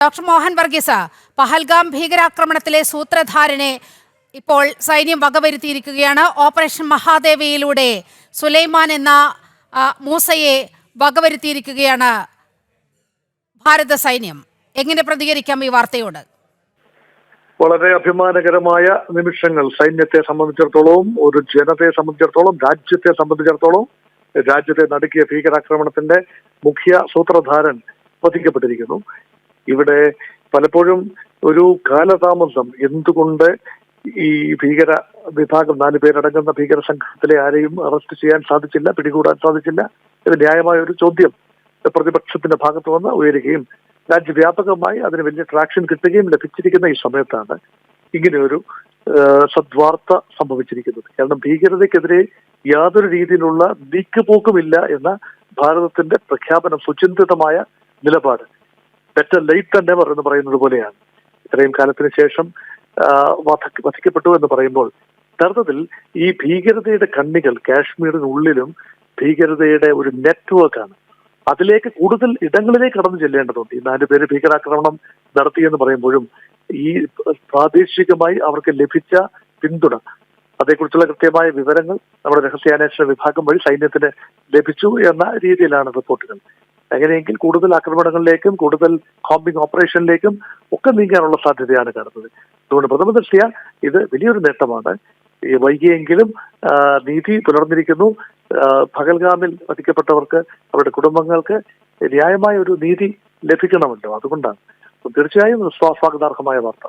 Doctor Mohan Varghese, Pahalgam ഭീകരാക്രമണത്തിലെ സൂത്രധാരനെ ഇപ്പോൾ സൈന്യം വകവരുത്തിയിരിക്കുകയാണ്. Operation മഹാദേവയിലൂടെ Sulaiman എന്ന മൂസയെ വകവരുത്തിയിരിക്കുകയാണ് ഭാരത സൈന്യം. എങ്ങനെ പ്രതികരിക്കാം ഈ വാർത്തയോട്? വളരെ അഭിമാനകരമായ നിമിഷങ്ങൾ സൈന്യത്തെ സംബന്ധിച്ചിടത്തോളം, ഒരു ജനതയെ സംബന്ധിച്ചിടത്തോളം, രാജ്യത്തെ സംബന്ധിച്ചിടത്തോളം. രാജ്യത്തെ നടുക്കിയ ഭീകരാക്രമണത്തിന്റെ മുഖ്യ സൂത്രധാരൻ വധിക്കപ്പെട്ടിരിക്കുന്നു. ഇവിടെ പലപ്പോഴും ഒരു കാലതാമസം, എന്തുകൊണ്ട് ഈ ഭീകര വിഭാഗം 4 പേരടങ്ങുന്ന ഭീകര സംഘത്തിലെ ആരെയും അറസ്റ്റ് ചെയ്യാൻ സാധിച്ചില്ല, പിടികൂടാൻ സാധിച്ചില്ല? ഇത് ന്യായമായ ഒരു ചോദ്യം പ്രതിപക്ഷത്തിന്റെ ഭാഗത്ത് നിന്ന് ഉയരുകയും രാജ്യവ്യാപകമായി അതിന് വലിയ ട്രാക്ഷൻ കിട്ടുകയും ലഭിച്ചിരിക്കുന്ന ഈ സമയത്താണ് ഇങ്ങനെയൊരു സദ്വാർത്ത സംഭവിച്ചിരിക്കുന്നത്. കാരണം ഭീകരതയ്ക്കെതിരെ യാതൊരു രീതിയിലുള്ള നീക്കുപോക്കുമില്ല എന്ന ഭാരതത്തിന്റെ പ്രഖ്യാപനം, സുചിന്തിതമായ നിലപാട്. ബെറ്റർ ലേറ്റ് ദാൻ നെവർ എന്ന് പറയുന്നത് പോലെയാണ്. ഇത്രയും കാലത്തിന് ശേഷം വധിക്കപ്പെട്ടു എന്ന് പറയുമ്പോൾ യഥാർത്ഥത്തിൽ ഈ ഭീകരതയുടെ കണ്ണികൾ കാശ്മീരിനുള്ളിലും ഭീകരതയുടെ ഒരു നെറ്റ്വർക്കാണ്. അതിലേക്ക് കൂടുതൽ ഇടങ്ങളിലേക്ക് കടന്നു ചെല്ലേണ്ടതുണ്ട്. ഈ 4 പേര് ഭീകരാക്രമണം നടത്തിയെന്ന് പറയുമ്പോഴും ഈ പ്രാദേശികമായി അവർക്ക് ലഭിച്ച പിന്തുണ, അതേക്കുറിച്ചുള്ള കൃത്യമായ വിവരങ്ങൾ നമ്മുടെ രഹസ്യാന്വേഷണ വിഭാഗം വഴി സൈന്യത്തിന് ലഭിച്ചു എന്ന രീതിയിലാണ് റിപ്പോർട്ടുകൾ. അങ്ങനെയെങ്കിൽ കൂടുതൽ ആക്രമണങ്ങളിലേക്കും കൂടുതൽ കോമ്പിംഗ് ഓപ്പറേഷനിലേക്കും ഒക്കെ നീങ്ങാനുള്ള സാധ്യതയാണ് കാണുന്നത്. അതുകൊണ്ട് പ്രഥമ ദൃഷ്ട്യാ ഇത് വലിയൊരു നേട്ടമാണ്. വൈകിയെങ്കിലും നീതി പുലർന്നിരിക്കുന്നു. പഹൽഗാമിൽ വധിക്കപ്പെട്ടവർക്ക്, അവരുടെ കുടുംബങ്ങൾക്ക് ന്യായമായ ഒരു നീതി ലഭിക്കണമല്ലോ. അതുകൊണ്ടാണ് തീർച്ചയായും സ്വാഗതാർഹമായ വാർത്ത.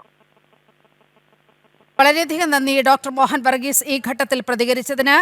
വളരെയധികം നന്ദി ഡോക്ടർ മോഹൻ വർഗീസ് ഈ ഘട്ടത്തിൽ പ്രതികരിച്ചതിന്.